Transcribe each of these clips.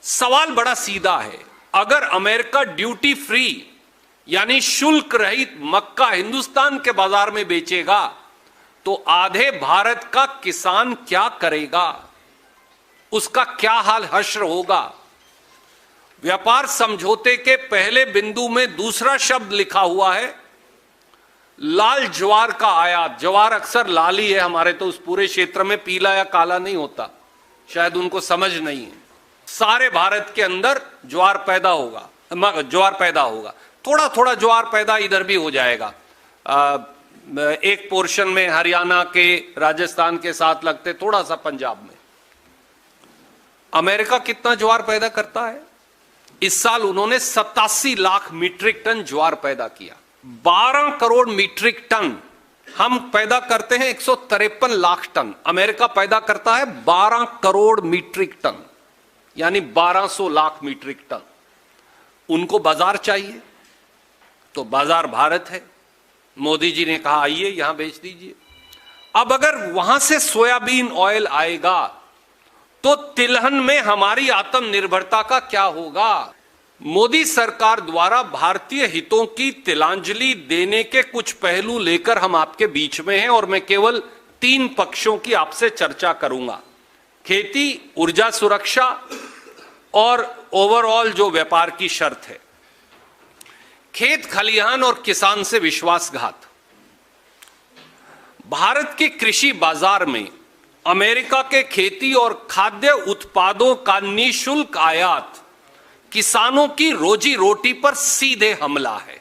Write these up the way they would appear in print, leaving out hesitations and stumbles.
सवाल बड़ा सीधा है। अगर अमेरिका ड्यूटी फ्री यानी शुल्क रहित मक्का हिंदुस्तान के बाजार में बेचेगा तो आधे भारत का किसान क्या करेगा, उसका क्या हाल हश्र होगा। व्यापार समझौते के पहले बिंदु में दूसरा शब्द लिखा हुआ है, लाल ज्वार का आयात। ज्वार अक्सर लाल ही है, हमारे तो उस पूरे क्षेत्र में पीला या काला नहीं होता, शायद उनको समझ नहीं है। सारे भारत के अंदर ज्वार पैदा होगा, थोड़ा थोड़ा ज्वार पैदा इधर भी हो जाएगा। एक पोर्शन में हरियाणा के, राजस्थान के साथ लगते, थोड़ा सा पंजाब में। अमेरिका कितना ज्वार पैदा करता है? इस साल उन्होंने 87 लाख मीट्रिक टन ज्वार पैदा किया। 12 करोड़ मीट्रिक टन हम पैदा करते हैं, 153 लाख टन। अमेरिका पैदा करता है 12 करोड़ मीट्रिक टन, यानी 1200 लाख मीट्रिक टन। उनको बाजार चाहिए तो बाजार भारत है। मोदी जी ने कहा आइए यहां बेच दीजिए। अब अगर वहां से सोयाबीन ऑयल आएगा तो तिलहन में हमारी आत्मनिर्भरता का क्या होगा? मोदी सरकार द्वारा भारतीय हितों की तिलांजलि देने के कुछ पहलू लेकर हम आपके बीच में हैं और मैं केवल 3 पक्षों की आपसे चर्चा करूंगा। खेती, ऊर्जा सुरक्षा और ओवरऑल जो व्यापार की शर्त है। खेत खलिहान और किसान से विश्वासघात। भारत के कृषि बाजार में अमेरिका के खेती और खाद्य उत्पादों का निःशुल्क आयात किसानों की रोजी रोटी पर सीधे हमला है।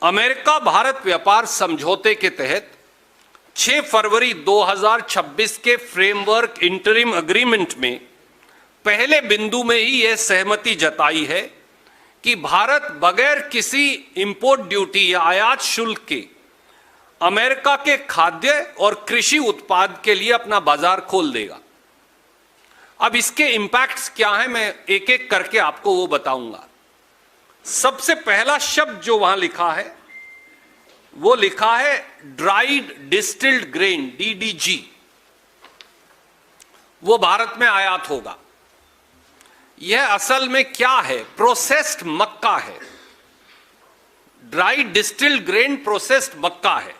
अमेरिका भारत व्यापार समझौते के तहत 6 फरवरी 2026 के फ्रेमवर्क इंटरिम एग्रीमेंट में पहले बिंदु में ही यह सहमति जताई है कि भारत बगैर किसी इंपोर्ट ड्यूटी या आयात शुल्क के अमेरिका के खाद्य और कृषि उत्पाद के लिए अपना बाजार खोल देगा। अब इसके इंपैक्ट्स क्या हैं, मैं एक एक करके आपको वो बताऊंगा। सबसे पहला शब्द जो वहां लिखा है वो लिखा है ड्राइड डिस्टिल्ड ग्रेन, DDG। वो भारत में आयात होगा। यह असल में क्या है? प्रोसेस्ड मक्का है। ड्राइड डिस्टिल्ड ग्रेन प्रोसेस्ड मक्का है।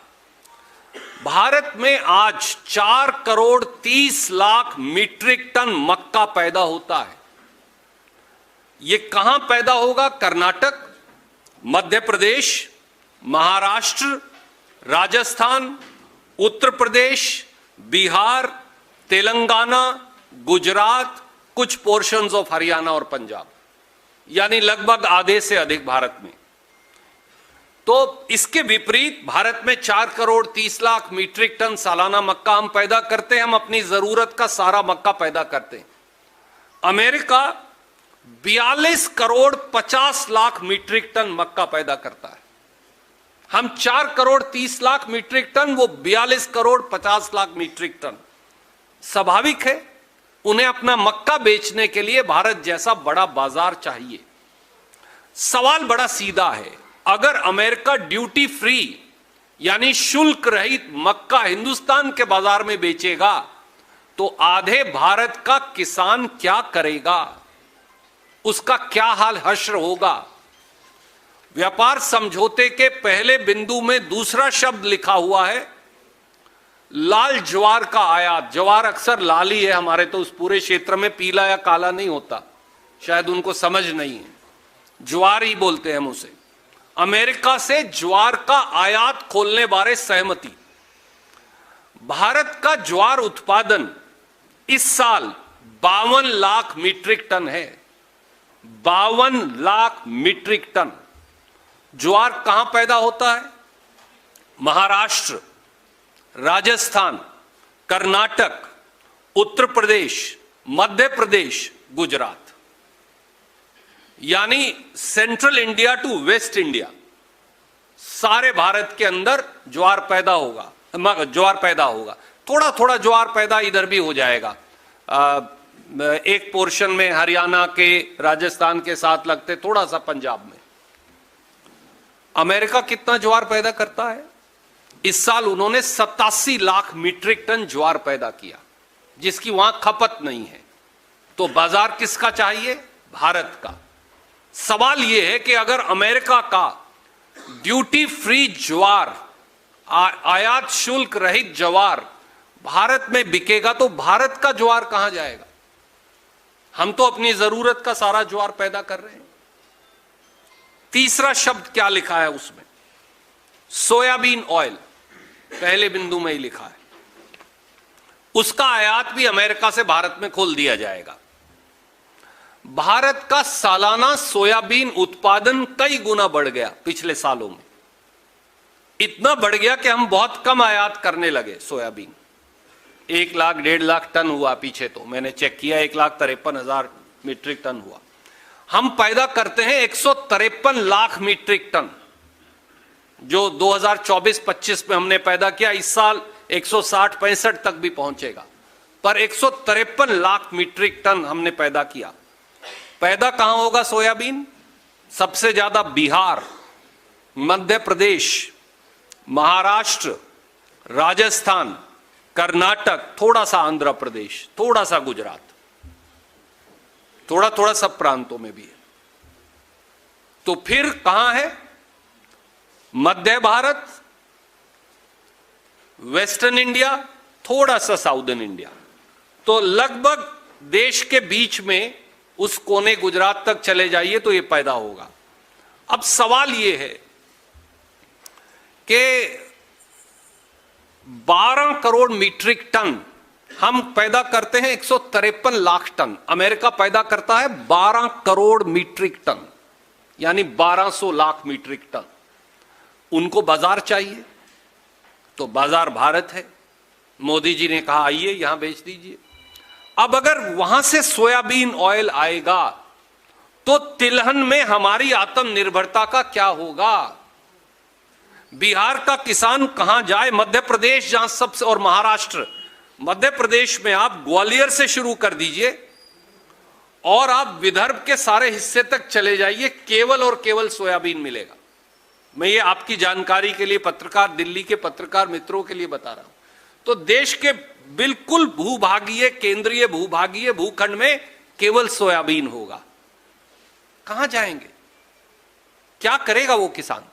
भारत में आज 4 करोड़ 30 लाख मीट्रिक टन मक्का पैदा होता है। यह कहां पैदा होगा? कर्नाटक, मध्य प्रदेश, महाराष्ट्र, राजस्थान, उत्तर प्रदेश, बिहार, तेलंगाना, गुजरात, कुछ पोर्शंस ऑफ हरियाणा और पंजाब, यानी लगभग आधे से अधिक भारत में। तो इसके विपरीत भारत में 4 करोड़ 30 लाख मीट्रिक टन सालाना मक्का हम पैदा करते हैं। हम अपनी जरूरत का सारा मक्का पैदा करते हैं। America 42 crore 50 lakh metric ton मक्का पैदा करता है। हम 4 करोड़ 30 लाख मीट्रिक टन, वो 42 करोड़ 50 लाख मीट्रिक टन। स्वाभाविक है उन्हें अपना मक्का बेचने के लिए भारत जैसा बड़ा बाजार चाहिए। सवाल बड़ा सीधा है। अगर अमेरिका ड्यूटी फ्री यानी शुल्क रहित मक्का हिंदुस्तान के बाजार में बेचेगा तो आधे भारत का किसान क्या करेगा, उसका क्या हाल हश्र होगा। व्यापार समझौते के पहले बिंदु में दूसरा शब्द लिखा हुआ है, लाल ज्वार का आयात। ज्वार अक्सर लाल ही है, हमारे तो उस पूरे क्षेत्र में पीला या काला नहीं होता, शायद उनको समझ नहीं है, ज्वार ही बोलते हैं हम उसे। अमेरिका से ज्वार का आयात खोलने बारे सहमति। भारत का ज्वार उत्पादन इस साल 52 लाख मीट्रिक टन है। 52 लाख मीट्रिक टन। ज्वार कहां पैदा होता है? महाराष्ट्र, राजस्थान, कर्नाटक, उत्तर प्रदेश, मध्य प्रदेश, गुजरात, यानी central India to west India, सारे भारत के अंदर ज्वार पैदा होगा। थोड़ा थोड़ा ज्वार पैदा इधर भी हो जाएगा। एक पोर्शन में हरियाणा के, राजस्थान के साथ लगते, थोड़ा सा पंजाब में। अमेरिका कितना ज्वार पैदा करता है? इस साल उन्होंने 87 लाख मीट्रिक टन ज्वार पैदा किया, जिसकी वहां खपत नहीं है। तो बाजार किसका चाहिए? भारत का। सवाल यह है कि अगर अमेरिका का ड्यूटी फ्री ज्वार, आयात शुल्क रहित ज्वार भारत में बिकेगा तो भारत का ज्वार कहां जाएगा? हम तो अपनी जरूरत का सारा ज्वार पैदा कर रहे हैं। तीसरा शब्द क्या लिखा है उसमें? सोयाबीन ऑयल, पहले बिंदु में ही लिखा है। उसका आयात भी अमेरिका से भारत में खोल दिया जाएगा। भारत का सालाना सोयाबीन उत्पादन कई गुना बढ़ गया पिछले सालों में। इतना बढ़ गया कि हम बहुत कम आयात करने लगे सोयाबीन। 1 लाख 1.5 लाख टन हुआ पीछे, तो मैंने चेक किया 1,53,000 मीट्रिक टन हुआ। हम पैदा करते हैं 153 लाख मीट्रिक टन, जो 2024-25 में हमने पैदा किया। इस साल 160-65 तक भी पहुंचेगा, पर 153 लाख मीट्रिक टन हमने पैदा किया। पैदा कहां होगा सोयाबीन? सबसे ज्यादा बिहार, मध्य प्रदेश, महाराष्ट्र, राजस्थान, कर्नाटक, थोड़ा सा आंध्र प्रदेश, थोड़ा सा गुजरात, थोड़ा थोड़ा सब प्रांतों में भी है। तो फिर कहां है? मध्य भारत, वेस्टर्न इंडिया, थोड़ा सा साउदर्न इंडिया। तो लगभग देश के बीच में उस कोने गुजरात तक चले जाइए तो यह पैदा होगा। अब सवाल यह है कि 12 करोड़ मीट्रिक टन हम पैदा करते हैं, 153 लाख टन। अमेरिका पैदा करता है 12 करोड़ मीट्रिक टन, यानी 1200 लाख मीट्रिक टन। उनको बाजार चाहिए, तो बाजार भारत है। मोदी जी ने कहा आइए यहां बेच दीजिए। अब अगर वहां से सोयाबीन ऑयल आएगा तो तिलहन में हमारी आत्मनिर्भरता का क्या होगा? बिहार का किसान कहां जाए? मध्य प्रदेश जहां सबसे, और महाराष्ट्र, मध्य प्रदेश में आप ग्वालियर से शुरू कर दीजिए और आप विदर्भ के सारे हिस्से तक चले जाइए, केवल और केवल सोयाबीन मिलेगा। मैं ये आपकी जानकारी के लिए, पत्रकार, दिल्ली के पत्रकार मित्रों के लिए बता रहा हूं। तो देश के बिल्कुल भूभागीय, केंद्रीय भूभागीय भूखंड में केवल सोयाबीन होगा। कहां जाएंगे? क्या करेगा वो किसान?